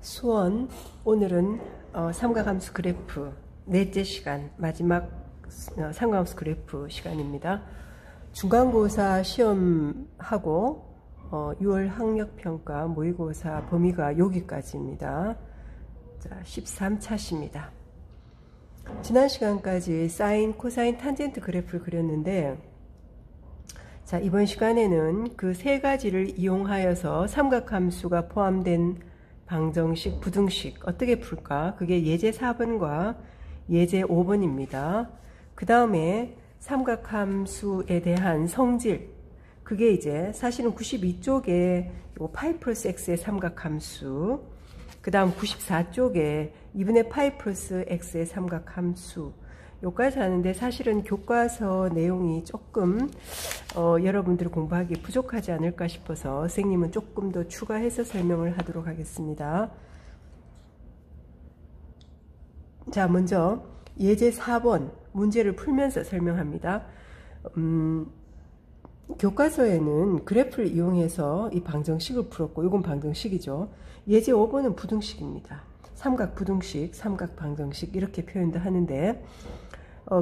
수원, 오늘은 삼각함수 그래프 넷째 시간, 마지막 삼각함수 그래프 시간입니다. 중간고사 시험하고 6월 학력평가 모의고사 범위가 여기까지입니다. 자, 13차시입니다. 지난 시간까지 사인, 코사인, 탄젠트 그래프를 그렸는데, 자, 이번 시간에는 그 세 가지를 이용하여서 삼각함수가 포함된 방정식, 부등식 어떻게 풀까? 그게 예제 4번과 예제 5번입니다. 그 다음에 삼각함수에 대한 성질, 그게 이제 사실은 92쪽에 파이 플러스 x의 삼각함수, 그 다음 94쪽에 2분의 파이 플러스 x의 삼각함수, 요까지 하는데 사실은 교과서 내용이 조금 여러분들이 공부하기 부족하지 않을까 싶어서 선생님은 조금 더 추가해서 설명을 하도록 하겠습니다. 자, 먼저 예제 4번 문제를 풀면서 설명합니다. 교과서에는 그래프를 이용해서 이 방정식을 풀었고, 이건 방정식이죠. 예제 5번은 부등식입니다. 삼각 부등식, 삼각 방정식 이렇게 표현도 하는데,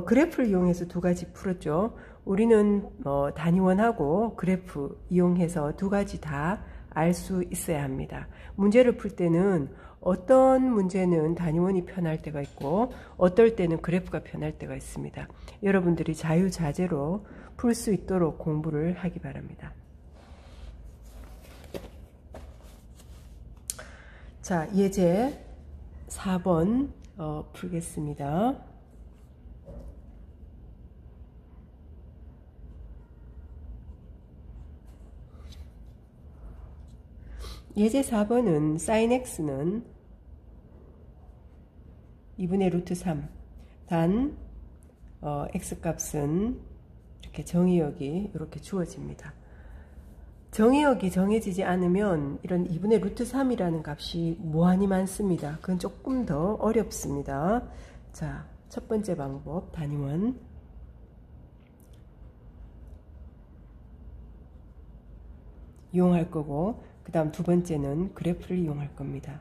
그래프를 이용해서 두 가지 풀었죠. 우리는 단위원하고 그래프 이용해서 두 가지 다 알 수 있어야 합니다. 문제를 풀 때는 어떤 문제는 단위원이 편할 때가 있고 어떨 때는 그래프가 편할 때가 있습니다. 여러분들이 자유자재로 풀 수 있도록 공부를 하기 바랍니다. 자, 예제 4번 풀겠습니다. 예제 4번은 sin x는 2분의 루트 3, 단 x값은 이렇게 정의역이 이렇게 주어집니다. 정의역이 정해지지 않으면 이런 2분의 루트 3이라는 값이 무한히 많습니다. 그건 조금 더 어렵습니다. 자, 첫 번째 방법, 단위원. 이용할 거고, 그 다음 두 번째는 그래프를 이용할 겁니다.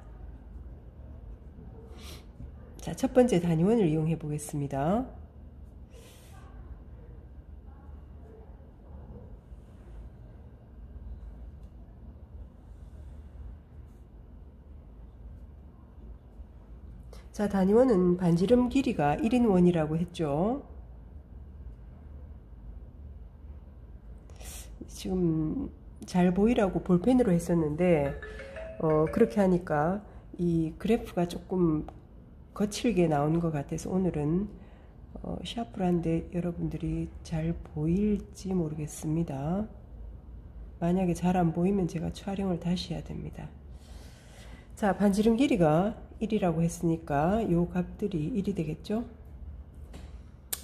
자, 첫 번째 단위원을 이용해 보겠습니다. 자, 단위원은 반지름 길이가 1인원이라고 했죠. 지금 잘 보이라고 볼펜으로 했었는데 그렇게 하니까 이 그래프가 조금 거칠게 나오는 것 같아서 오늘은 샤프한데 여러분들이 잘 보일지 모르겠습니다. 만약에 잘 안 보이면 제가 촬영을 다시 해야 됩니다. 자, 반지름 길이가 1이라고 했으니까 요 값들이 1이 되겠죠.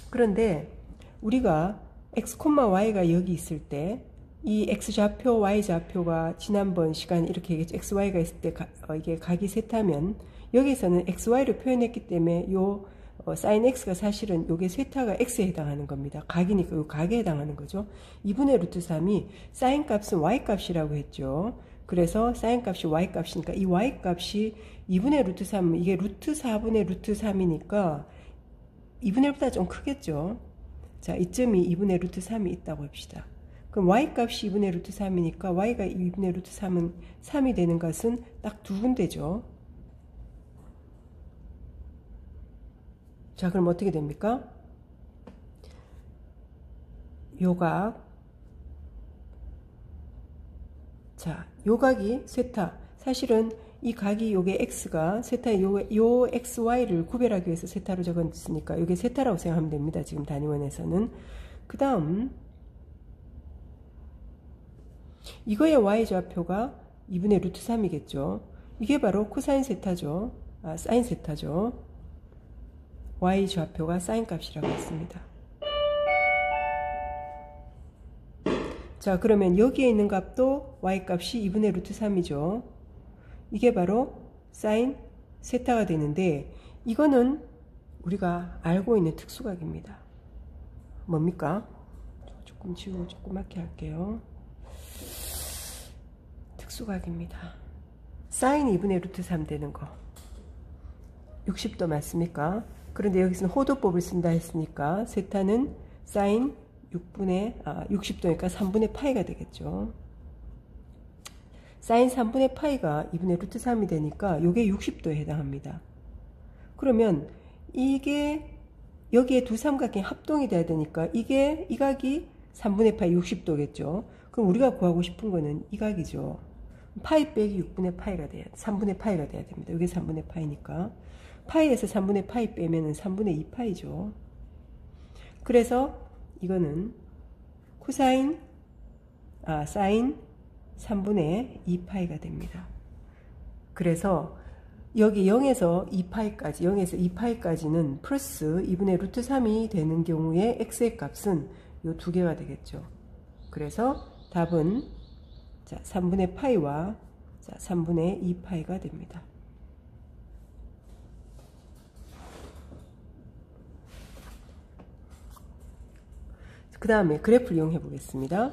그런데 우리가 x, y가 여기 있을 때 이 x좌표, y좌표가 지난번 시간 이렇게 얘기했죠. xy가 있을 때 이게 각이 세타면 여기서는 xy를 표현했기 때문에 요 sin x가 사실은 요게 세타가 x에 해당하는 겁니다. 각이니까 요 각에 해당하는 거죠. 2분의 루트 3이 sin 값은 y 값이라고 했죠. 그래서 sin 값이 y 값이니까 이 y 값이 2분의 루트 3, 이게 루트 4분의 루트 3이니까 2분의 1보다 좀 크겠죠. 자, 이점이 2분의 루트 3이 있다고 합시다. 그럼 y값이 2분의 루트 3이니까 y가 2분의 루트 3은 3이 되는 것은 딱 두 군데죠. 자, 그럼 어떻게 됩니까? 요각. 자, 요각이 세타. 사실은 이 각이 요게 x가 세타, 요 xy를 구별하기 위해서 세타로 적었으니까 요게 세타라고 생각하면 됩니다. 지금 단위원에서는. 그 다음 이거의 y좌표가 2분의 루트 3이겠죠. 이게 바로 코사인 세타죠. 사인 세타죠. y좌표가 사인 값이라고 했습니다. 자, 그러면 여기에 있는 값도 y값이 2분의 루트 3이죠. 이게 바로 사인 세타가 되는데, 이거는 우리가 알고 있는 특수각입니다. 뭡니까? 조금 지우고 조그맣게 할게요. 특수각입니다. 사인 2분의 루트 3 되는 거 60도 맞습니까? 그런데 여기서는 호도법을 쓴다 했으니까 세타는 사인 60도니까 3분의 파이가 되겠죠. 사인 3분의 파이가 2분의 루트 3이 되니까 이게 60도에 해당합니다. 그러면 이게 여기에 두 삼각형이 합동이 돼야 되니까 이게 이 각이 3분의 파이 60도겠죠. 그럼 우리가 구하고 싶은 거는 이 각이죠. 파이 빼기 6분의 파이가 돼야 3분의 파이가 돼야 됩니다. 이게 3분의 파이니까 파이에서 3분의 파이 빼면은 3분의 2파이죠. 그래서 이거는 사인 3분의 2파이가 됩니다. 그래서 여기 0에서 2파이까지는 플러스 2분의 루트 3이 되는 경우에 x의 값은 요 두 개가 되겠죠. 그래서 답은 3분의 파이와 3분의 2파이가 됩니다. 그 다음에 그래프를 이용해 보겠습니다.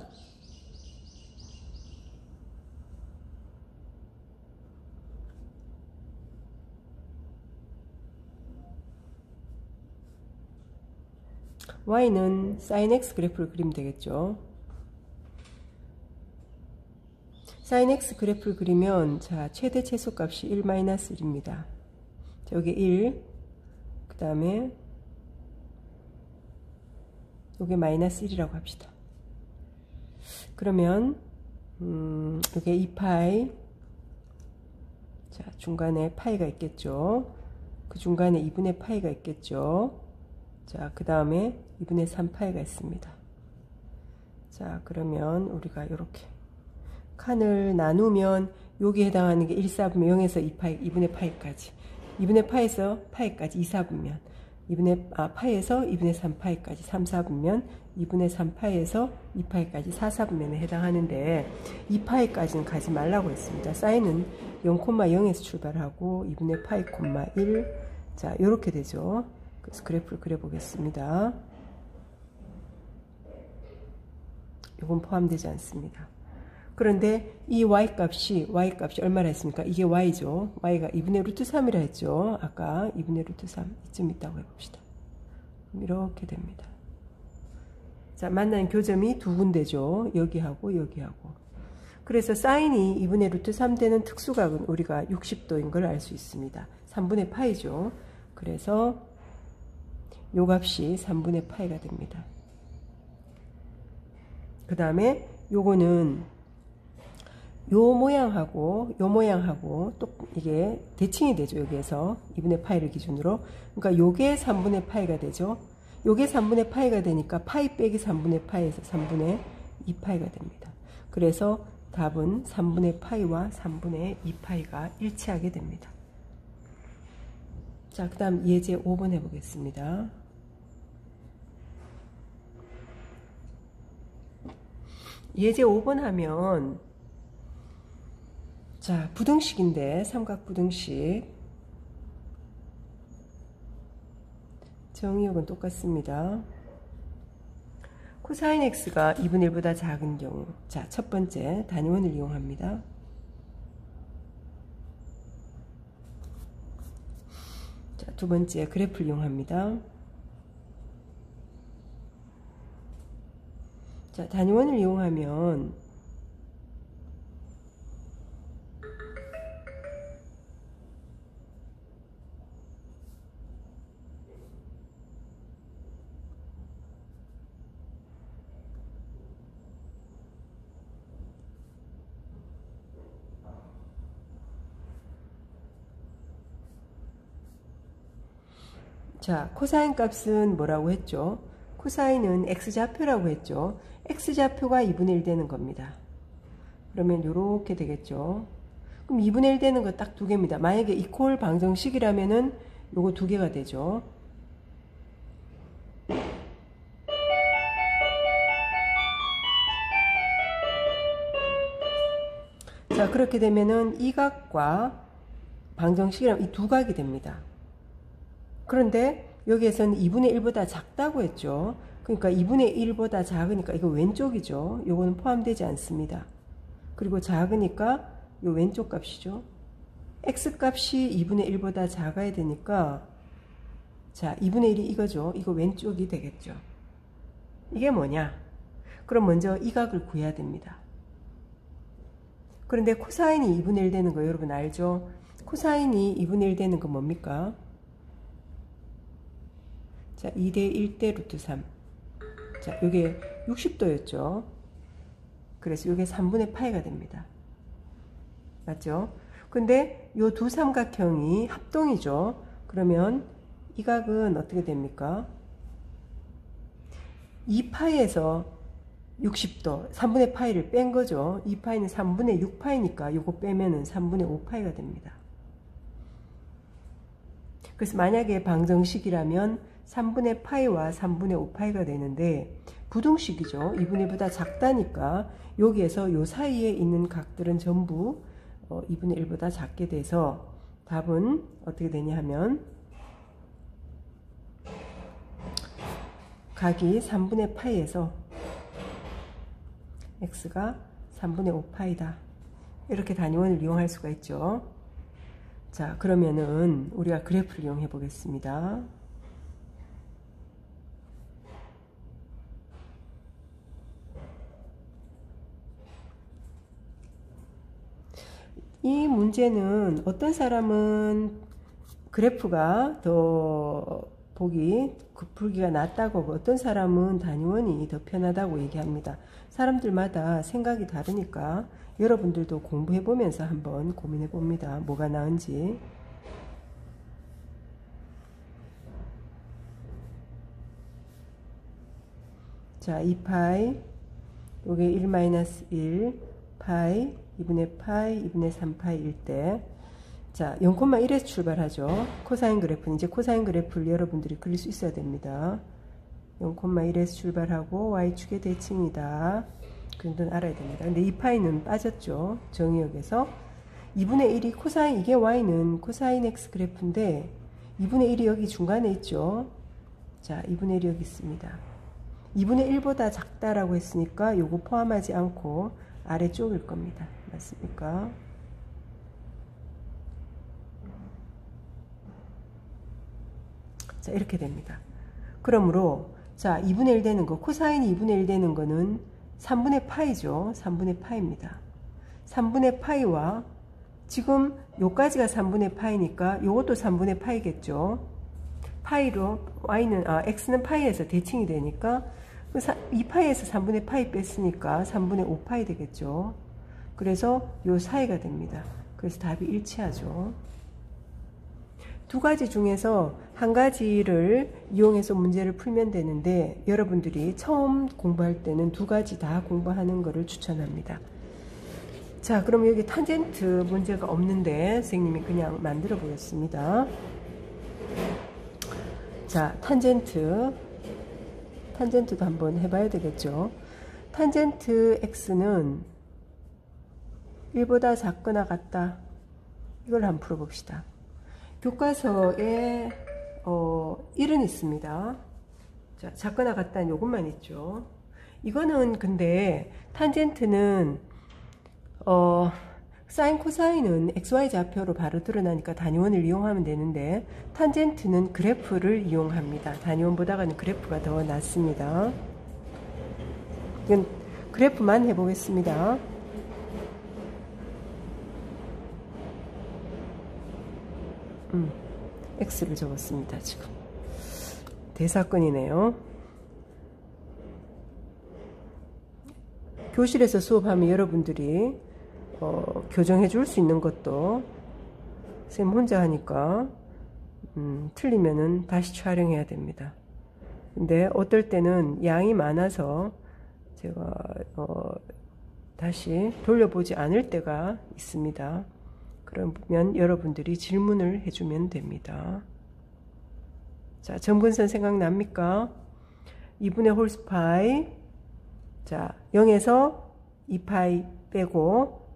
y는 sin x 그래프를 그리면 되겠죠. sin x 그래프를 그리면 최대 최소값이 1-1입니다. 여기 1, 그 다음에 요게 마이너스 1이라고 합시다. 그러면 요게 2파이, 중간에 파이가 있겠죠. 그 중간에 2분의 파이가 있겠죠. 그 다음에 2분의 3파이가 있습니다. 그러면 우리가 이렇게 칸을 나누면 여기에 해당하는 게 1, 4분면 0에서 2분의 파이까지 2분의 파이에서 파이까지 2, 4분면 파이에서 2분의 3파이까지 3, 4분면 2분의 3파이에서 2파이까지 4, 4분면에 해당하는데 2파이까지는 가지 말라고 했습니다. 사인은 0,0에서 출발하고 2분의 파이, 1 이렇게 되죠. 그래서 그래프를 그려보겠습니다. 이건 포함되지 않습니다. 그런데 이 y값이 얼마나 했습니까? 이게 y죠. y가 2분의 루트 3이라 했죠. 아까 2분의 루트 3 이쯤 있다고 해봅시다. 이렇게 됩니다. 만나는 교점이 두 군데죠. 여기하고 여기하고. 그래서 사인이 2분의 루트 3 되는 특수각은 우리가 60도인 걸 알 수 있습니다. 3분의 파이죠. 그래서 요 값이 3분의 파이가 됩니다. 그 다음에 요거는 요 모양하고 또 이게 대칭이 되죠. 여기에서 2분의 파이를 기준으로. 그러니까 요게 3분의 파이가 되죠. 요게 3분의 파이가 되니까 파이 빼기 3분의 파이에서 3분의 2파이가 됩니다. 그래서 답은 3분의 파이와 3분의 2파이가 일치하게 됩니다. 그 다음 예제 5번 해보겠습니다. 예제 5번 하면 부등식인데 삼각부등식 정의역은 똑같습니다. 코사인 x가 2분의 1보다 작은 경우 첫 번째 단위원을 이용합니다. 두 번째 그래프를 이용합니다. 단위원을 이용하면 코사인 값은 뭐라고 했죠? 코사인은 x좌표라고 했죠. x좌표가 2분의 1 되는 겁니다. 그러면 이렇게 되겠죠. 그럼 2분의 1 되는 거 딱 두 개입니다. 만약에 이퀄 방정식이라면은 요거 두 개가 되죠. 그렇게 되면은 이 각과 방정식이라면 이 두 각이 됩니다. 그런데 여기에서는 2분의 1보다 작다고 했죠. 그러니까 2분의 1보다 작으니까 이거 왼쪽이죠. 요거는 포함되지 않습니다. 그리고 작으니까 요 왼쪽 값이죠. x값이 2분의 1보다 작아야 되니까 자 2분의 1이 이거죠. 이거 왼쪽이 되겠죠. 이게 뭐냐? 그럼 먼저 이 각을 구해야 됩니다. 그런데 코사인이 2분의 1 되는 거 여러분 알죠? 코사인이 2분의 1 되는 거 뭡니까? 자 2대 1대 루트 3. 자 요게 60도였죠. 그래서 요게 3분의 파이가 됩니다. 맞죠? 근데 요 두 삼각형이 합동이죠. 그러면 이 각은 어떻게 됩니까? 2파이에서 60도 3분의 파이를 뺀 거죠. 2파이는 3분의 6파이니까 요거 빼면은 3분의 5파이가 됩니다. 그래서 만약에 방정식이라면 3분의 파이와 3분의 5파이가 되는데 부등식이죠. 2분의 1보다 작다니까 여기에서 요 사이에 있는 각들은 전부 2분의 1보다 작게 돼서 답은 어떻게 되냐 하면 각이 3분의 파이에서 x가 3분의 5파이다. 이렇게 단위원을 이용할 수가 있죠. 자, 그러면은 우리가 그래프를 이용해 보겠습니다. 이 문제는 어떤 사람은 그래프가 더 풀기가 낫다고 하고 어떤 사람은 단위원이 더 편하다고 얘기합니다. 사람들마다 생각이 다르니까 여러분들도 공부해 보면서 한번 고민해 봅니다. 뭐가 나은지. 자, 2파이 요게 1-1 파이 2분의 파이 2분의 3파이일 때 자 0,1에서 출발하죠. 코사인 그래프는 이제 코사인 그래프를 여러분들이 그릴 수 있어야 됩니다. 0,1에서 출발하고 y축의 대칭이다. 그 정도는 알아야 됩니다. 근데 2파이는 빠졌죠. 정의역에서 2분의 1이 코사인 이게 y는 코사인 x 그래프인데 2분의 1이 여기 중간에 있죠. 자 2분의 1이 여기 있습니다. 2분의 1보다 작다라고 했으니까 요거 포함하지 않고 아래쪽일 겁니다. 맞습니까? 자 이렇게 됩니다. 그러므로 자 2분의 1 되는 거 코사인이 2분의 1 되는 거는 3분의 파이죠. 3분의 파이입니다. 3분의 파이와 지금 요까지가 3분의 파이니까 요것도 3분의 파이겠죠. 파이로 y는 x는 파이에서 대칭이 되니까 2파이에서 3분의 파이 뺐으니까 3분의 5파이 되겠죠. 그래서 요 사이가 됩니다. 그래서 답이 일치하죠. 두 가지 중에서 한 가지를 이용해서 문제를 풀면 되는데 여러분들이 처음 공부할 때는 두 가지 다 공부하는 것을 추천합니다. 자, 그럼 여기 탄젠트 문제가 없는데 선생님이 그냥 만들어 보겠습니다. 자, 탄젠트도 한번 해봐야 되겠죠. 탄젠트 x는 1보다 작거나 같다. 이걸 한번 풀어봅시다. 교과서에 1은 있습니다. 자, 작거나 같다는 요것만 있죠. 이거는 근데 탄젠트는 사인 코사인은 xy 좌표로 바로 드러나니까 단위원을 이용하면 되는데 탄젠트는 그래프를 이용합니다. 단위원보다는 그래프가 더 낫습니다. 이건 그래프만 해보겠습니다. x를 적었습니다. 지금 대사건이네요. 교실에서 수업하면 여러분들이 교정해 줄 수 있는 것도 선생님 혼자 하니까 틀리면은 다시 촬영해야 됩니다. 근데 어떨 때는 양이 많아서 제가 다시 돌려보지 않을 때가 있습니다. 그러면 여러분들이 질문을 해주면 됩니다. 자, 점근선 생각납니까? 2분의 홀스파이. 자, 0에서 2파이 빼고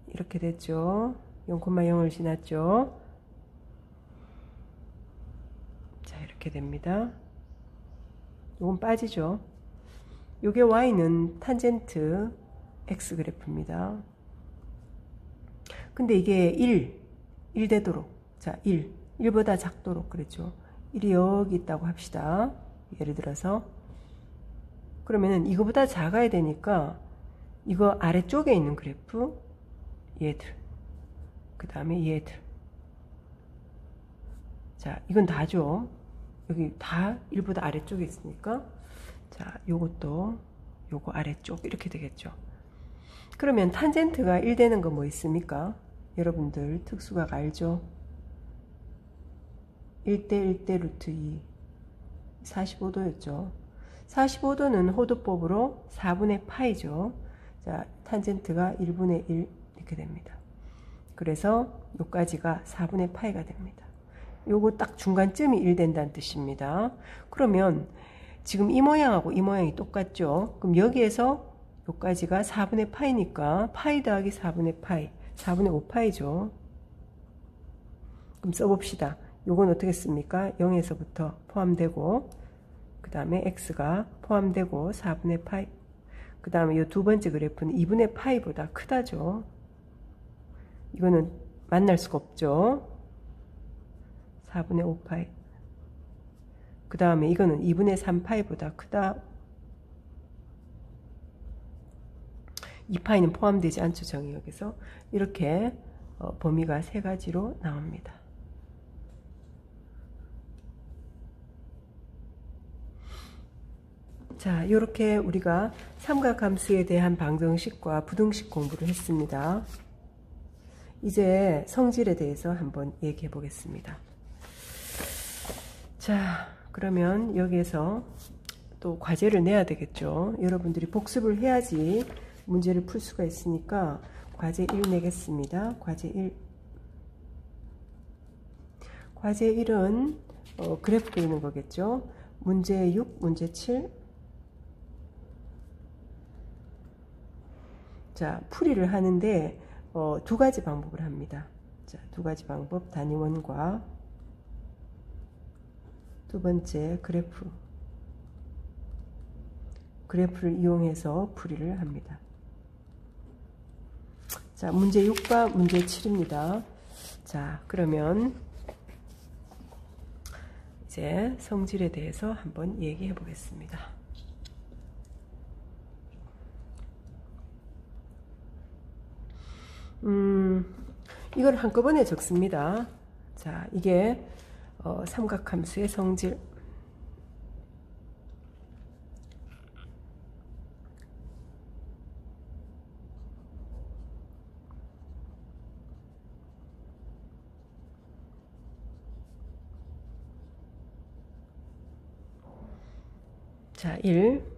이렇게 됐죠. 0,0을 지났죠. 자, 이렇게 됩니다. 이건 빠지죠. 요게 y는 탄젠트 x 그래프입니다. 근데 이게 1 되도록. 자, 1보다 작도록 그랬죠. 1이 여기 있다고 합시다. 예를 들어서. 그러면은 이거보다 작아야 되니까 이거 아래쪽에 있는 그래프, 얘들. 그 다음에 얘들. 자, 이건 다죠. 여기 다 1보다 아래쪽에 있으니까. 자, 요것도 요거 아래쪽 이렇게 되겠죠. 그러면 탄젠트가 1 되는 거 뭐 있습니까? 여러분들 특수각 알죠? 1대 1대 루트 2 45도였죠. 45도는 호도법으로 4분의 파이죠. 자, 탄젠트가 1분의 1 이렇게 됩니다. 그래서 요까지가 4분의 파이가 됩니다. 요거 딱 중간쯤이 1 된다는 뜻입니다. 그러면 지금 이 모양하고 이 모양이 똑같죠. 그럼 여기에서 요까지가 4분의 파이니까 파이 더하기 4분의 파이 4분의 5파이죠. 그럼 써봅시다. 요건 어떻게 씁니까? 0에서부터 포함되고 그 다음에 x가 포함되고 4분의 파이 그 다음에 요 두 번째 그래프는 2분의 파이보다 크다죠. 이거는 만날 수가 없죠. 4분의 5파이 그 다음에 이거는 2분의 3파이보다 크다. 2파이는 포함되지 않죠. 정의역에서. 이렇게 범위가 세 가지로 나옵니다. 자, 이렇게 우리가 삼각함수에 대한 방정식과 부등식 공부를 했습니다. 이제 성질에 대해서 한번 얘기해 보겠습니다. 자, 그러면 여기에서 또 과제를 내야 되겠죠. 여러분들이 복습을 해야지 문제를 풀 수가 있으니까 과제 1 내겠습니다. 과제 1. 과제 1은 그래프 그리는 거겠죠. 문제 6, 문제 7. 자, 풀이를 하는데 두 가지 방법을 합니다. 자, 두 가지 방법. 단위원과 두 번째 그래프를 이용해서 풀이를 합니다. 자, 문제 6과 문제 7입니다. 자, 그러면 이제 성질에 대해서 한번 얘기해 보겠습니다. 이걸 한꺼번에 적습니다. 자, 이게 삼각함수의 성질. 자, 1.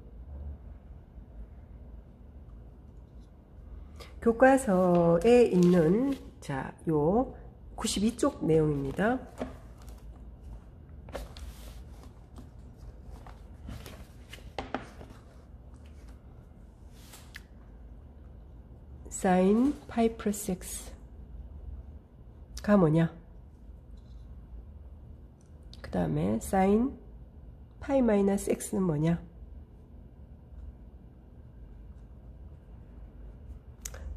교과서에 있는 자, 요 92쪽 내용입니다. sin 파이 플러스 x가 뭐냐? 그 다음에 sin 파이 마이너스 x는 뭐냐?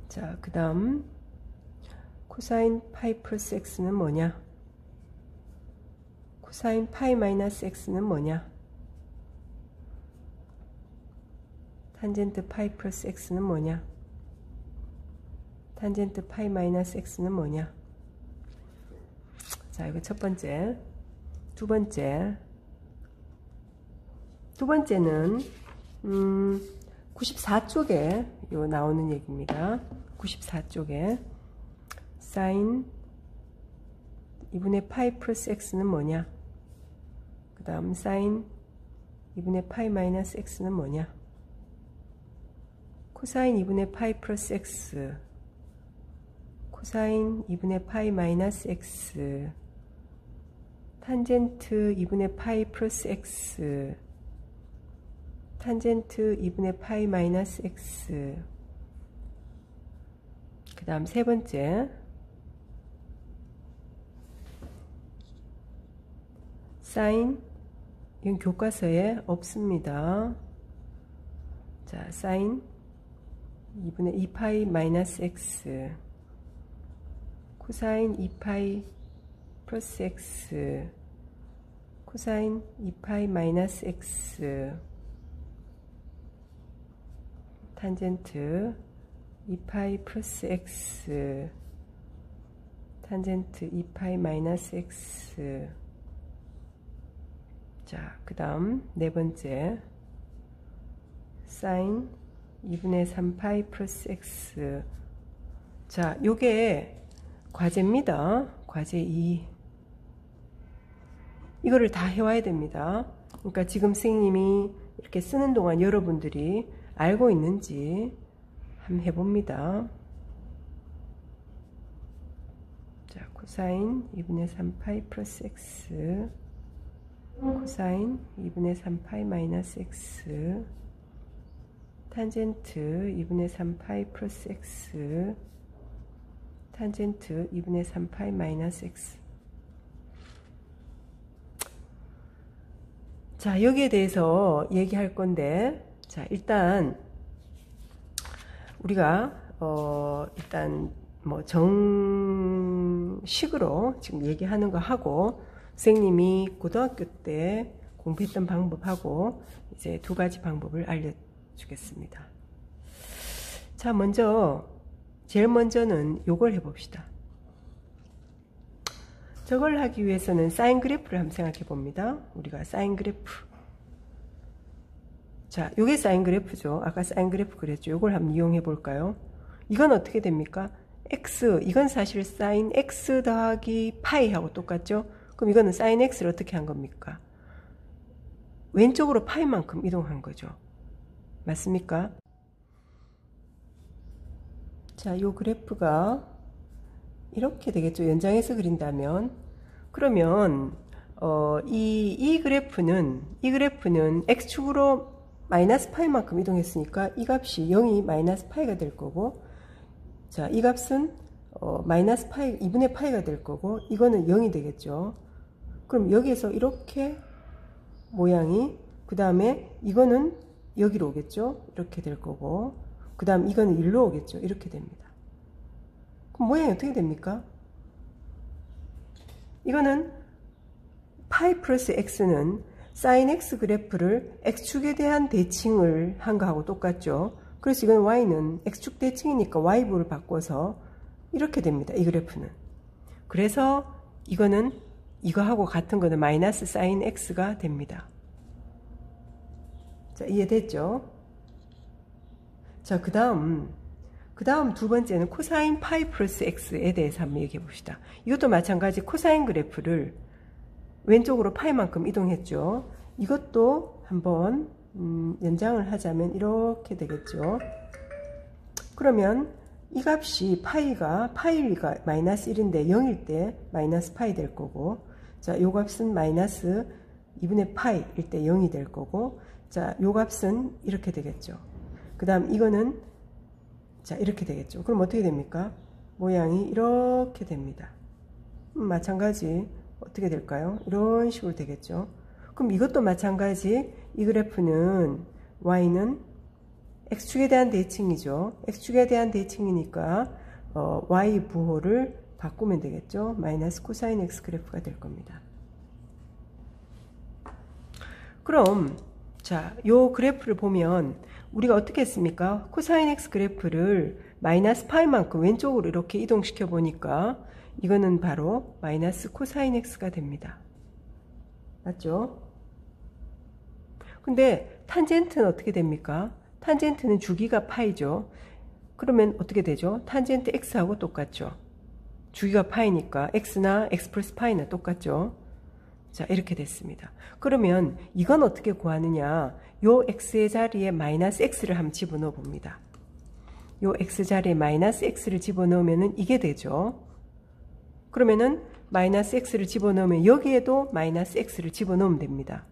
자, 그 다음 코사인 파이 플러스 x는 뭐냐? 코사인 파이 마이너스 x는 뭐냐? 탄젠트 파이 플러스 x는 뭐냐? 탄젠트 파이 마이너스 x는 뭐냐? 자, 이거 첫 번째. 두 번째는 94쪽에 요 나오는 얘기입니다. 94쪽에 sin 2분의 파이 플러스 x는 뭐냐? 그 다음 sin 2분의 파이 마이너스 x는 뭐냐? 코사인 2분의 파이 플러스 x 코사인 2분의 파이 마이너스 x 탄젠트 2분의 파이 플러스 x 탄젠트 2분의 파이 마이너스 x 그 다음 세 번째 사인 이건 교과서에 없습니다. 자, 사인 2분의 2파이 마이너스 x 코사인 2파이 플러스 x, 코사인 2파이 마이너스 x, 탄젠트 2파이 플러스 x, 탄젠트 2파이 마이너스 x. 자, 그 다음 네 번째 사인 2분의 3파이 플러스 x. 자, 요게 과제입니다. 과제 2. 이거를 다 해와야 됩니다. 그러니까 지금 선생님이 이렇게 쓰는 동안 여러분들이 알고 있는지 한번 해봅니다. 자, 코사인 2분의 3파이 플러스 x, 코사인 2분의 3파이 마이너스 x, 탄젠트 2분의 3파이 플러스 x, 탄젠트 2분의 3파이 마이너스 x. 자, 여기에 대해서 얘기할 건데, 자, 일단 우리가 일단 뭐 정식으로 지금 얘기하는 거 하고, 선생님이 고등학교 때 공부했던 방법하고 이제 두 가지 방법을 알려주겠습니다. 자, 제일 먼저는 요걸 해봅시다. 저걸 하기 위해서는 사인 그래프를 한번 생각해 봅니다. 우리가 사인 그래프. 자, 요게 사인 그래프죠. 아까 사인 그래프 그랬죠. 요걸 한번 이용해 볼까요? 이건 어떻게 됩니까? x, 이건 사실 사인 x 더하기 파이하고 똑같죠? 그럼 이거는 사인 x를 어떻게 한 겁니까? 왼쪽으로 파이만큼 이동한 거죠. 맞습니까? 자, 요 그래프가 이렇게 되겠죠. 연장해서 그린다면. 그러면 이 그래프는 x축으로 마이너스 파이만큼 이동했으니까 이 값이 0이 마이너스 파이가 될 거고, 자, 이 값은 마이너스 파이 2분의 파이가 될 거고, 이거는 0이 되겠죠. 그럼 여기에서 이렇게 모양이, 그 다음에 이거는 여기로 오겠죠. 이렇게 될 거고, 그 다음 이거는 1로 오겠죠. 이렇게 됩니다. 그럼 모양이 어떻게 됩니까? 이거는 파이 플러스 x는 사인 x 그래프를 x축에 대한 대칭을 한 거하고 똑같죠. 그래서 이건 y는 x축 대칭이니까 y부를 바꿔서 이렇게 됩니다. 이 그래프는. 그래서 이거는 이거하고 같은 거는 마이너스 사인 x가 됩니다. 자, 이해됐죠? 자, 그 다음 두 번째는 코사인 파이 플러스 x에 대해서 한번 얘기해 봅시다. 이것도 마찬가지 코사인 그래프를 왼쪽으로 파이만큼 이동했죠. 이것도 한번 연장을 하자면 이렇게 되겠죠. 그러면 이 값이 파이가 마이너스 1인데 0일 때 마이너스 파이 될 거고, 자, 요 값은 마이너스 2분의 파이일 때 0이 될 거고, 자, 요 값은 이렇게 되겠죠. 그 다음 이거는 자, 이렇게 되겠죠. 그럼 어떻게 됩니까? 모양이 이렇게 됩니다. 마찬가지 어떻게 될까요? 이런 식으로 되겠죠. 그럼 이것도 마찬가지, 이 그래프는 y는 x축에 대한 대칭이죠. x축에 대한 대칭이니까 y 부호를 바꾸면 되겠죠. 마이너스 코사인 x 그래프가 될 겁니다. 그럼 자, 요 그래프를 보면 우리가 어떻게 했습니까? 코사인 x 그래프를 마이너스 파이만큼 왼쪽으로 이렇게 이동시켜 보니까 이거는 바로 마이너스 코사인 x가 됩니다. 맞죠? 근데 탄젠트는 어떻게 됩니까? 탄젠트는 주기가 파이죠. 그러면 어떻게 되죠? 탄젠트 x하고 똑같죠. 주기가 파이니까 x나 x 플러스 파이나 똑같죠. 자, 이렇게 됐습니다. 그러면 이건 어떻게 구하느냐? 요 x의 자리에 마이너스 x를 한번 집어넣어 봅니다. 요 x 자리에 마이너스 x를 집어넣으면 이게 되죠. 그러면은 마이너스 x를 집어넣으면 여기에도 마이너스 x를 집어넣으면 됩니다.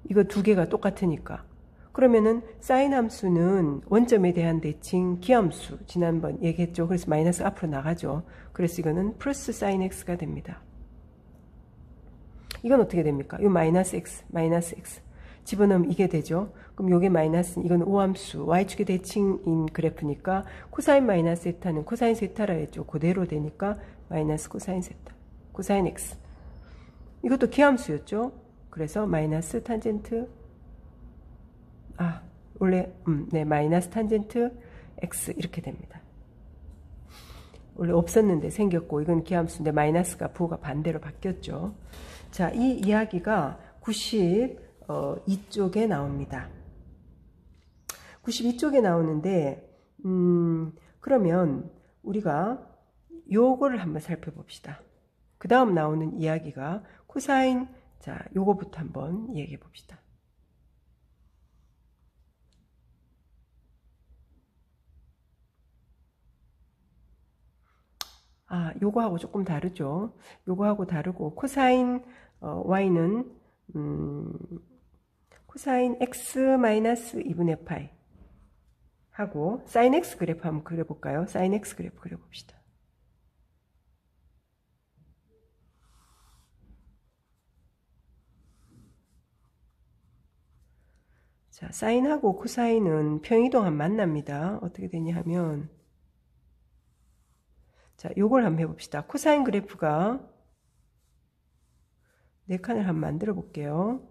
이거 두 개가 똑같으니까. 그러면은 사인 함수는 원점에 대한 대칭 기함수, 지난번 얘기했죠. 그래서 마이너스 앞으로 나가죠. 그래서 이거는 플러스 사인 x가 됩니다. 이건 어떻게 됩니까? 이 마이너스 x, 마이너스 x. 집어넣으면 이게 되죠. 그럼 요게 마이너스, 이건 오함수, y축의 대칭인 그래프니까 코사인 마이너스 세타는 코사인 세타라 했죠. 그대로 되니까 마이너스 코사인 세타, 코사인 x. 이것도 기함수였죠. 그래서 마이너스 탄젠트, 원래 네, 마이너스 탄젠트 x 이렇게 됩니다. 원래 없었는데 생겼고, 이건 기함수인데 마이너스가 부호가 반대로 바뀌었죠. 자, 이 이야기가 92쪽에 나옵니다. 92쪽에 나오는데 그러면 우리가 요거를 한번 살펴봅시다. 그 다음 나오는 이야기가 코사인, 자, 요거부터 한번 얘기해 봅시다. 요거하고 조금 다르죠. 요거하고 다르고, 코사인 y는 코사인 x 마이너스 2분의 파이 하고, 사인 x 그래프 한번 그려볼까요? 사인 x 그래프 그려봅시다. 자, 사인하고 코사인은 평이동하면 만납니다. 어떻게 되냐 하면, 자, 요걸 한번 해봅시다. 코사인 그래프가 4칸을 한번 만들어 볼게요.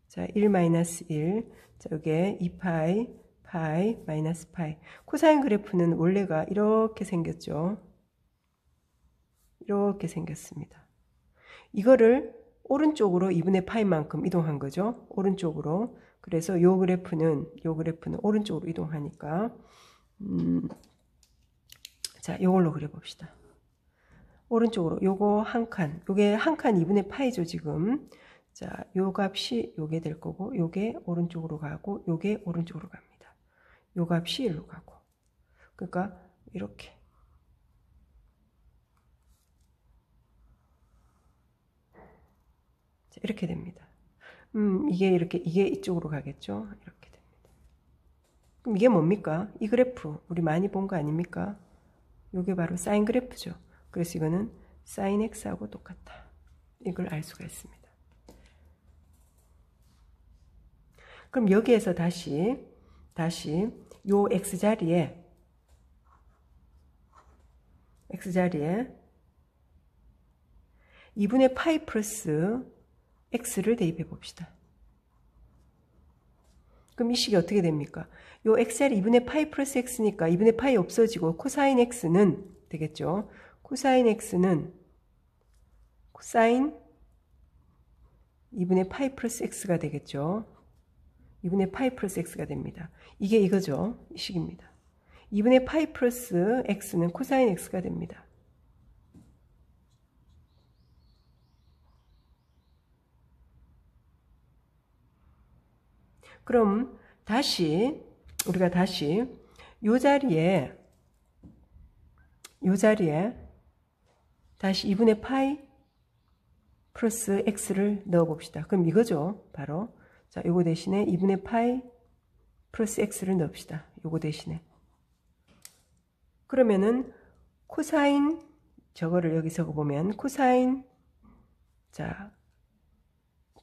자, 1 마이너스 1. 자, 요게 2파이, 파이, 마이너스 파이. 코사인 그래프는 원래가 이렇게 생겼죠. 이렇게 생겼습니다. 이거를 오른쪽으로 2분의 파이만큼 이동한 거죠. 오른쪽으로. 그래서 요 그래프는 오른쪽으로 이동하니까, 자, 요걸로 그려봅시다. 오른쪽으로 요거 한 칸, 요게 한 칸 2분의 파이죠 지금. 자, 요 값이 요게 될 거고, 요게 오른쪽으로 가고, 요게 오른쪽으로 갑니다. 요 값이 일로 가고. 그러니까 이렇게. 자, 이렇게 됩니다. 이게 이쪽으로 가겠죠. 이렇게 됩니다. 그럼 이게 뭡니까? 이 그래프 우리 많이 본 거 아닙니까? 요게 바로 사인 그래프죠. 그래서 이거는 사인 x하고 똑같다. 이걸 알 수가 있습니다. 그럼 여기에서 다시 요 x자리에 2분의 파이 플러스 x를 대입해 봅시다. 그럼 이 식이 어떻게 됩니까? 요 x자리 2분의 파이 플러스 x니까 2분의 파이 없어지고 코사인 x는 되겠죠. 코사인 x는 코사인 2분의 파이 플러스 x가 되겠죠. 2분의 파이 플러스 x가 됩니다. 이게 이거죠. 이 식입니다. 2분의 파이 플러스 x는 코사인 x가 됩니다. 그럼 우리가 다시 요 자리에 다시 2분의 파이 플러스 x를 넣어 봅시다. 그럼 이거죠. 바로. 자, 요거 대신에 2분의 파이 플러스 x를 넣읍시다. 요거 대신에. 그러면은 코사인, 저거를 여기 적어보면 코사인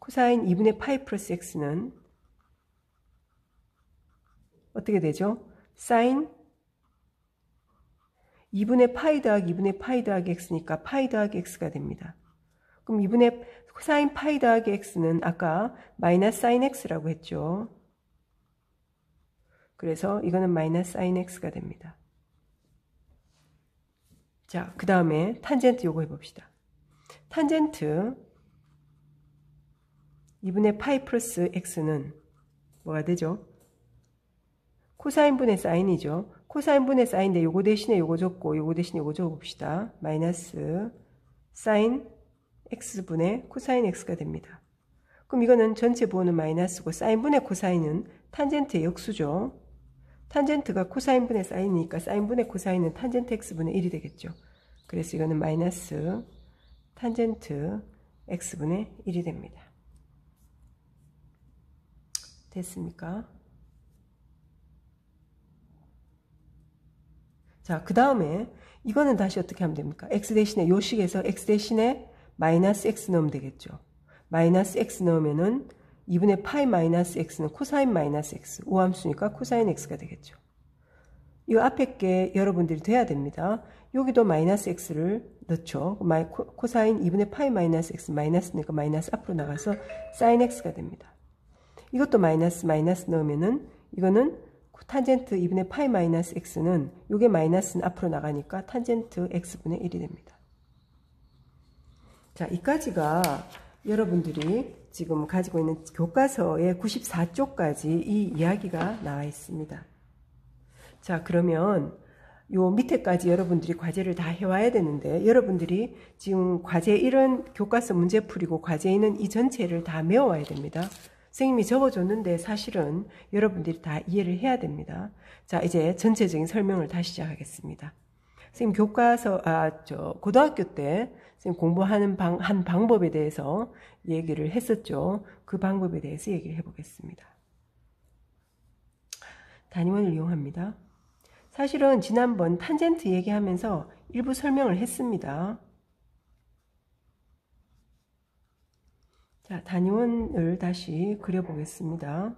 2분의 파이 플러스 x는 어떻게 되죠? 사인 2분의 파이 더하기 2분의 파이 더하기 x니까 파이 더하기 x가 됩니다. 그럼 2분의 사인 파이 더하기 x는 아까 마이너스 사인 x라고 했죠. 그래서 이거는 마이너스 사인 x가 됩니다. 자, 그 다음에 탄젠트 요거 해봅시다. 탄젠트 2분의 파이 플러스 x는 뭐가 되죠? 코사인분의 사인이죠. 코사인분의 사인인데 요거 대신에 요거 적고 요거 대신에 요거 적어봅시다. 마이너스 사인 x분의 코사인 x가 됩니다. 그럼 이거는 전체 부호는 마이너스고 사인분의 코사인은 탄젠트의 역수죠. 탄젠트가 코사인분의 사인이니까 사인분의 코사인은 탄젠트 x분의 1이 되겠죠. 그래서 이거는 마이너스 탄젠트 x분의 1이 됩니다. 됐습니까? 자, 그 다음에 이거는 다시 어떻게 하면 됩니까? x 대신에 요 식에서 x 대신에 마이너스 x 넣으면 되겠죠. 마이너스 x 넣으면은 2분의 파이 마이너스 x는 코사인 마이너스 x, 우함수니까 코사인 x가 되겠죠. 이 앞에 게 여러분들이 돼야 됩니다. 여기도 마이너스 x를 넣죠. 코사인 2분의 파이 마이너스 x 마이너스니까 마이너스 앞으로 나가서 사인 x가 됩니다. 이것도 마이너스 넣으면은 이거는 탄젠트 2분의 파이 마이너스 x는 요게 마이너스는 앞으로 나가니까 탄젠트 x분의 1이 됩니다. 자, 이까지가 여러분들이 지금 가지고 있는 교과서의 94쪽까지 이 이야기가 나와 있습니다. 자, 그러면 요 밑에까지 여러분들이 과제를 다 해와야 되는데, 여러분들이 지금 과제 1은 교과서 문제 풀이고 과제 2는 이 전체를 다 외워야 됩니다. 선생님이 적어줬는데 사실은 여러분들이 다 이해를 해야 됩니다. 자, 이제 전체적인 설명을 다시 시작하겠습니다. 선생님 교과서, 고등학교 때 선생님 공부하는 한 방법에 대해서 얘기를 했었죠. 그 방법에 대해서 얘기를 해보겠습니다. 단위원을 이용합니다. 사실은 지난번 탄젠트 얘기하면서 일부 설명을 했습니다. 자, 단위원을 다시 그려보겠습니다.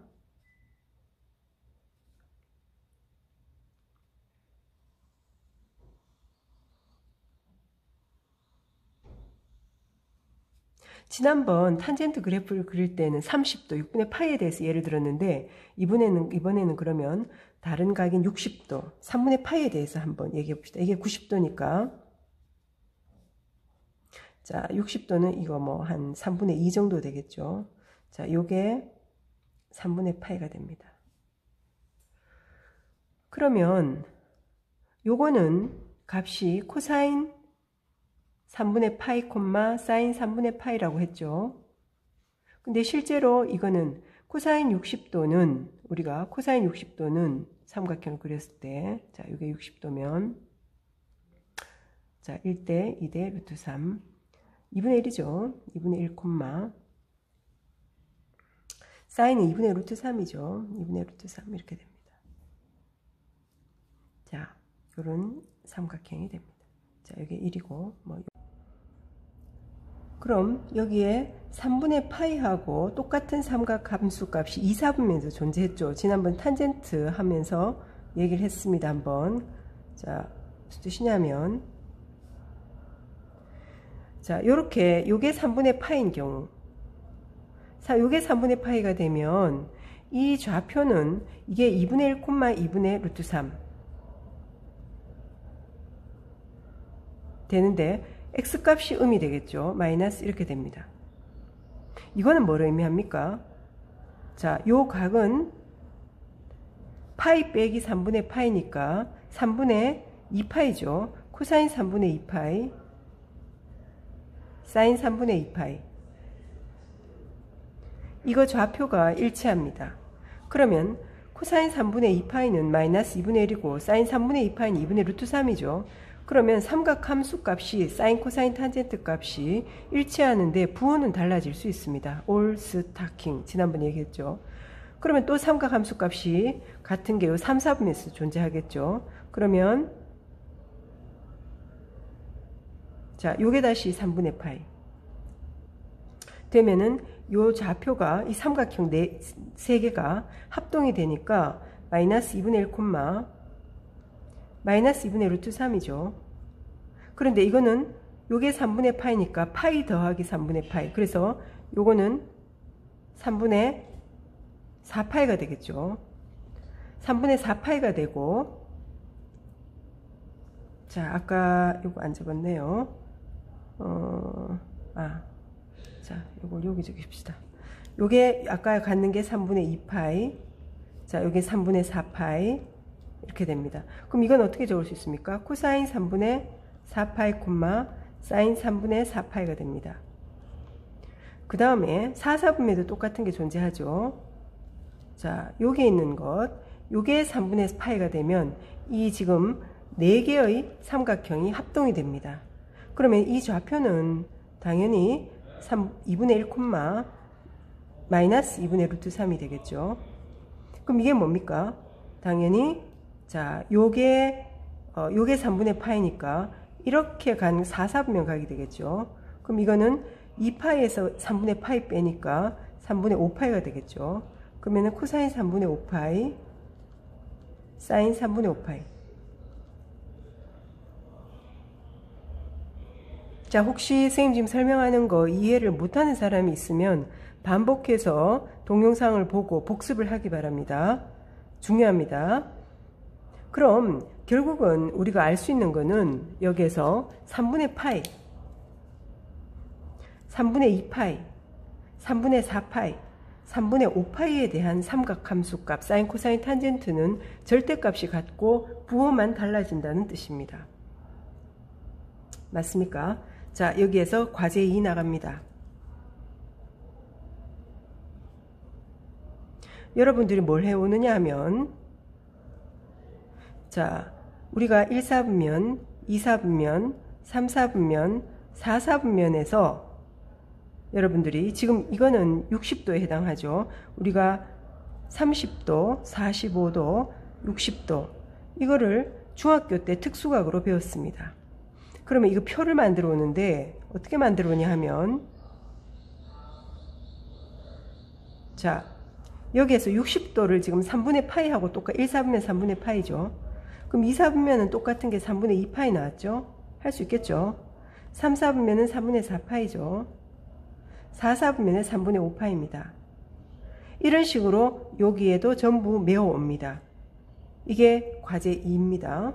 지난번 탄젠트 그래프를 그릴 때는 30도, 6분의 파이에 대해서 예를 들었는데 이번에는 그러면 다른 각인 60도, 3분의 파이에 대해서 한번 얘기해 봅시다. 이게 90도니까 자, 60도는 이거 뭐 한 3분의 2 정도 되겠죠. 자, 요게 3분의 파이가 됩니다. 그러면 요거는 값이 코사인 3분의 파이, 사인 3분의 파이라고 했죠. 근데 실제로 이거는 코사인 60도는 우리가 코사인 60도는 삼각형을 그렸을 때, 자, 이게 60도면 자, 1대 2대 루트 3 2분의 1이죠. 2분의 1, 사인은 2분의 루트 3이죠. 2분의 루트 3 이렇게 됩니다. 자, 이런 삼각형이 됩니다. 자, 여기 1이고 뭐 그럼 여기에 3분의 파이하고 똑같은 삼각 함수 값이 2, 4분면에서 존재했죠. 지난번 탄젠트 하면서 얘기를 했습니다. 한번. 자, 무슨 뜻이냐면 자, 요렇게 요게 3분의 파이인 경우 요게 3분의 파이가 되면 이 좌표는 이게 2분의 1, 2분의 루트 3 되는데 x값이 음이 되겠죠. 마이너스 이렇게 됩니다. 이거는 뭐를 의미합니까? 자, 요 각은 파이 빼기 3분의 파이니까 3분의 2파이죠. 코사인 3분의 2파이, 사인 3분의 2파이. 이거 좌표가 일치합니다. 그러면 코사인 3분의 2파이는 마이너스 2분의 1이고 사인 3분의 2파이는 2분의 루트 3이죠. 그러면 삼각 함수 값이 사인, 코사인, 탄젠트 값이 일치하는데 부호는 달라질 수 있습니다. 올 스타킹 지난번 얘기했죠. 그러면 또 삼각 함수 값이 같은 게 요 3, 4분에서 존재하겠죠. 그러면 자, 요게 다시 3분의 파이 되면은 요 좌표가 이 삼각형 세 개가 합동이 되니까 마이너스 2분의 1, 마이너스 2분의 루트 3이죠. 그런데 이거는 요게 3분의 파이니까 파이 더하기 3분의 파이. 그래서 요거는 3분의 4파이가 되겠죠. 3분의 4파이가 되고, 자, 아까 요거 안 적었네요. 자, 요걸 여기 적읍시다. 요게 아까 갖는 게 3분의 2파이. 자, 요게 3분의 4파이. 이렇게 됩니다. 그럼 이건 어떻게 적을 수 있습니까? 코사인 3분의 4파이, 사인 3분의 4파이가 됩니다. 그 다음에 4, 4분면도 똑같은 게 존재하죠. 자, 여기 있는 것, 요게 3분의 파이가 되면 이 지금 4개의 삼각형이 합동이 됩니다. 그러면 이 좌표는 당연히 2분의 1, 마이너스 2분의 루트 3이 되겠죠. 그럼 이게 뭡니까? 당연히 자, 요게 3분의 파이니까 이렇게 간 4, 4분면 각이 되겠죠. 그럼 이거는 2파이에서 3분의 파이 빼니까 3분의 5파이가 되겠죠. 그러면 코사인 3분의 5파이 사인 3분의 5파이. 자, 혹시 선생님 지금 설명하는 거 이해를 못하는 사람이 있으면 반복해서 동영상을 보고 복습을 하기 바랍니다. 중요합니다. 그럼 결국은 우리가 알 수 있는 거는 여기에서 3분의 파이, 3분의 2파이, 3분의 4파이, 3분의 5파이에 대한 삼각함수값 사인 코사인 탄젠트는 절대값이 같고 부호만 달라진다는 뜻입니다. 맞습니까? 자, 여기에서 과제 2 나갑니다. 여러분들이 뭘 해오느냐 하면, 자, 우리가 1사분면, 2사분면, 3사분면, 4사분면에서 여러분들이 지금 이거는 60도에 해당하죠. 우리가 30도, 45도, 60도 이거를 중학교 때 특수각으로 배웠습니다. 그러면 이거 표를 만들어 오는데 어떻게 만들어 오냐 하면, 자, 여기에서 60도를 지금 3분의 파이하고 똑같, 1사분면 3분의 파이죠. 그럼 2사분면은 똑같은 게 3분의 2파이 나왔죠. 할 수 있겠죠. 3사분면은 3분의 4파이죠. 4사분면은 3분의 5파입니다. 이런 식으로 여기에도 전부 메워옵니다. 이게 과제 2입니다.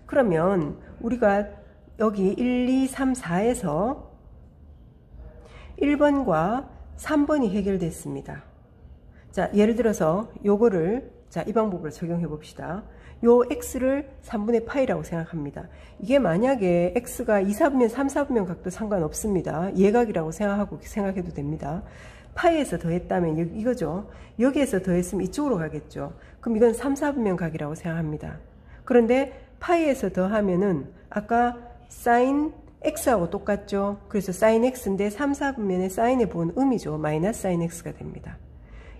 그러면 우리가 여기 1, 2, 3, 4에서 1번과 3번이 해결됐습니다. 자, 예를 들어서 요거를, 자, 이 방법으로 적용해 봅시다. 요 x를 3분의 파이라고 생각합니다. 이게 만약에 x가 2사분면 3사분면 각도 상관없습니다. 예각이라고 생각해도 됩니다. 파이에서 더했다면 이거죠. 여기에서 더했으면 이쪽으로 가겠죠. 그럼 이건 3사분면 각이라고 생각합니다. 그런데 파이에서 더하면은 아까 사인 x하고 똑같죠. 그래서 사인 x인데 3, 4분면에 사인의 부호는 음이죠. 마이너스 사인 x가 됩니다.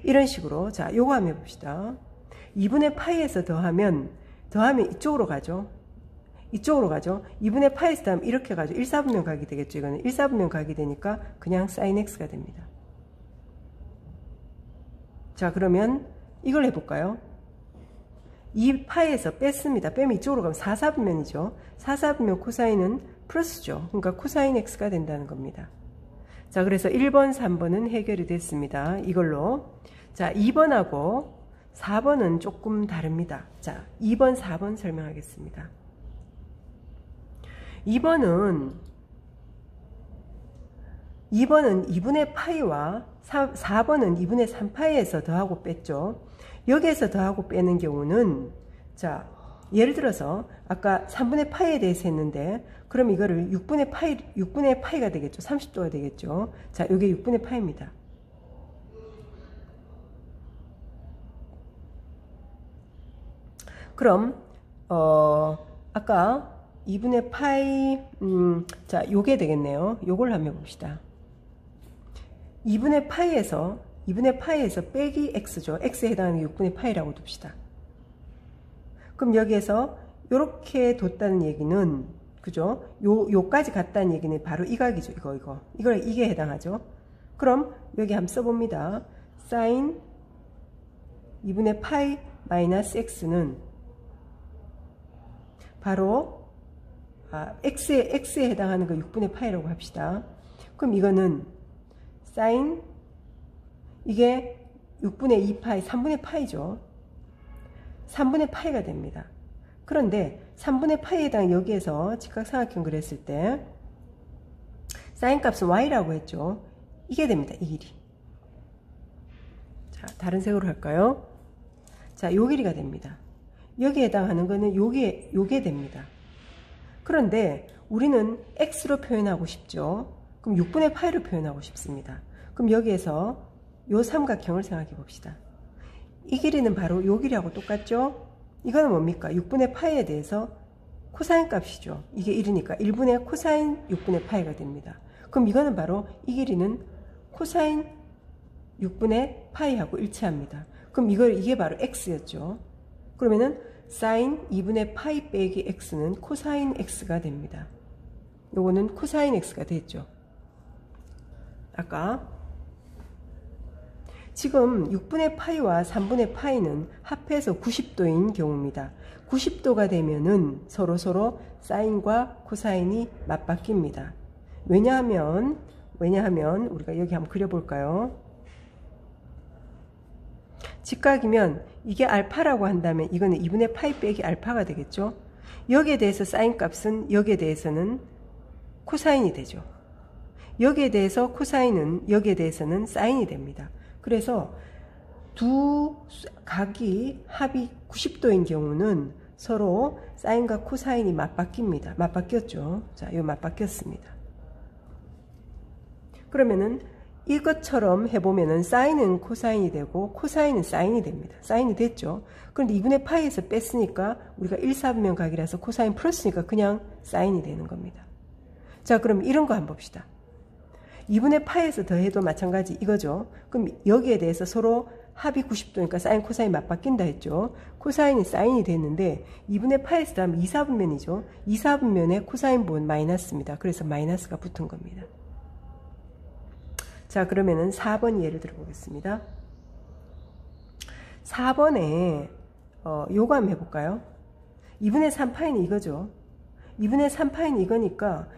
이런 식으로, 자, 요거 한번 해봅시다. 2분의 파이에서 더하면 이쪽으로 가죠. 이쪽으로 가죠. 2분의 파이에서 더하면 이렇게 가죠. 1사분면 각이 되겠죠. 이거는 1사분면 각이 되니까 그냥 사인 x가 됩니다. 자, 그러면 이걸 해볼까요? 2파이에서 뺐습니다. 빼면 이쪽으로 가면 4사분면이죠. 4사분면 코사인은 플러스죠. 그러니까 코사인 x가 된다는 겁니다. 자, 그래서 1번, 3번은 해결이 됐습니다. 이걸로. 자, 2번하고 4번은 조금 다릅니다. 자, 2번, 4번 설명하겠습니다. 2번은 2분의 파이와 4번은 2분의 3파이에서 더하고 뺐죠. 여기에서 더하고 빼는 경우는, 자, 예를 들어서 아까 3분의 파이에 대해서 했는데, 그럼 이거를 6분의 파이가 되겠죠. 30도가 되겠죠. 자, 이게 6분의 파이입니다. 그럼 아까 2분의 파이, 자, 요게 되겠네요. 요걸 한번 해봅시다. 2분의 파이에서 빼기 x죠. x에 해당하는 6분의 파이라고 둡시다. 그럼 여기에서 요렇게 뒀다는 얘기는, 그죠? 요까지 갔다는 얘기는 바로 이 각이죠. 이게 해당하죠. 그럼 여기 한번 써봅니다. 사인 2분의 파이 마이너스 x는 바로 x에 해당하는 거 6분의 파이라고 합시다. 그럼 이거는 사인, 이게 6분의 2파이, 3분의 파이죠. 3분의 파이가 됩니다. 그런데 3분의 파이에 해당 여기에서 직각삼각형 그렸을 때 사인 값은 y라고 했죠. 이게 됩니다. 이 길이. 자, 다른 색으로 할까요? 자, 요 길이가 됩니다. 여기에 해당하는 거는 요게 됩니다. 그런데 우리는 x로 표현하고 싶죠. 그럼 6분의 파이로 표현하고 싶습니다. 그럼 여기에서 요 삼각형을 생각해 봅시다. 이 길이는 바로 요 길이하고 똑같죠? 이거는 뭡니까? 6분의 파이에 대해서 코사인 값이죠. 이게 1이니까 1분의 코사인 6분의 파이가 됩니다. 그럼 이거는 바로 이 길이는 코사인 6분의 파이하고 일치합니다. 그럼 이게 바로 x였죠. 그러면은 사인 2분의 파이 빼기 x는 코사인 x가 됩니다. 요거는 코사인 x가 됐죠. 아까 지금 6분의 파이와 3분의 파이는 합해서 90도인 경우입니다. 90도가 되면은 서로 사인과 코사인이 맞바뀝니다. 왜냐하면 우리가 여기 한번 그려볼까요? 직각이면 이게 알파라고 한다면 이거는 2분의 파이 빼기 알파가 되겠죠. 여기에 대해서 사인 값은 여기에 대해서는 코사인이 되죠. 여기에 대해서 코사인은 여기에 대해서는 사인이 됩니다. 그래서 두 각이 합이 90도인 경우는 서로 사인과 코사인이 맞바뀝니다. 맞바뀌었죠. 자, 이거 맞바뀌었습니다. 그러면은 이것처럼 해보면은 사인은 코사인이 되고 코사인은 사인이 됩니다. 사인이 됐죠. 그런데 2분의 파이에서 뺐으니까 우리가 1/4분면 각이라서 코사인 플러스니까 그냥 사인이 되는 겁니다. 자, 그럼 이런 거 한번 봅시다. 2분의 파이에서 더해도 마찬가지 이거죠. 그럼 여기에 대해서 서로 합이 90도니까 사인 코사인 맞바뀐다 했죠. 코사인이 사인이 됐는데 2분의 파이에서 더하면 2/4분면이죠. 2/4분면에 코사인분 마이너스입니다. 그래서 마이너스가 붙은 겁니다. 자, 그러면은 4번 예를 들어보겠습니다. 4번에 요거 한번 해볼까요? 2분의 3파이는 이거죠. 2분의 3파이는 이거니까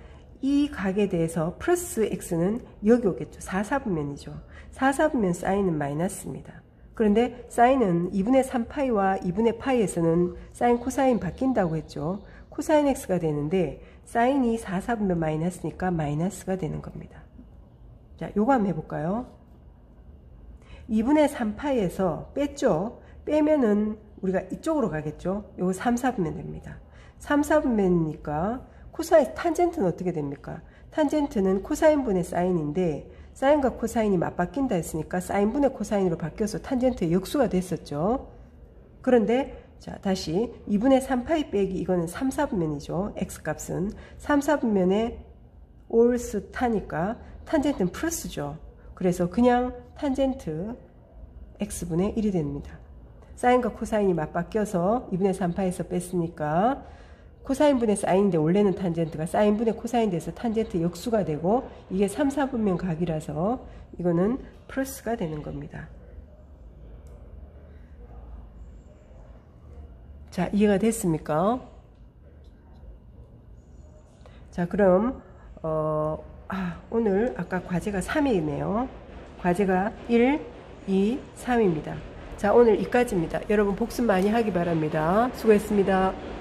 이 각에 대해서 플러스 x는 여기 오겠죠. 4/4분면이죠. 4/4분면 사인은 마이너스입니다. 그런데 사인은 2분의 3파이와 2분의 파이에서는 사인 코사인 바뀐다고 했죠. 코사인 x가 되는데 사인이 4/4분면 마이너스니까 마이너스가 되는 겁니다. 자, 요거 한번 해볼까요? 2분의 3파이에서 뺐죠? 빼면은 우리가 이쪽으로 가겠죠? 요거 3/4분면 됩니다. 3/4분면이니까 코사인, 탄젠트는 어떻게 됩니까? 탄젠트는 코사인분의 사인인데 사인과 코사인이 맞바뀐다 했으니까 사인분의 코사인으로 바뀌어서 탄젠트의 역수가 됐었죠. 그런데 자, 다시 2분의 3파이 빼기 이거는 3/4분면이죠. x값은 3/4분면에 올스 타니까 탄젠트는 플러스죠. 그래서 그냥 탄젠트 x분의 1이 됩니다. 사인과 코사인이 맞바뀌어서 2분의 3파에서 뺐으니까 코사인분의 사인인데 원래는 탄젠트가 사인분의 코사인 돼서 탄젠트 역수가 되고 이게 3/4분면 각이라서 이거는 플러스가 되는 겁니다. 자, 이해가 됐습니까? 자, 그럼 오늘 아까 과제가 3이네요. 과제가 1, 2, 3입니다. 자, 오늘 여기까지입니다. 여러분 복습 많이 하기 바랍니다. 수고했습니다.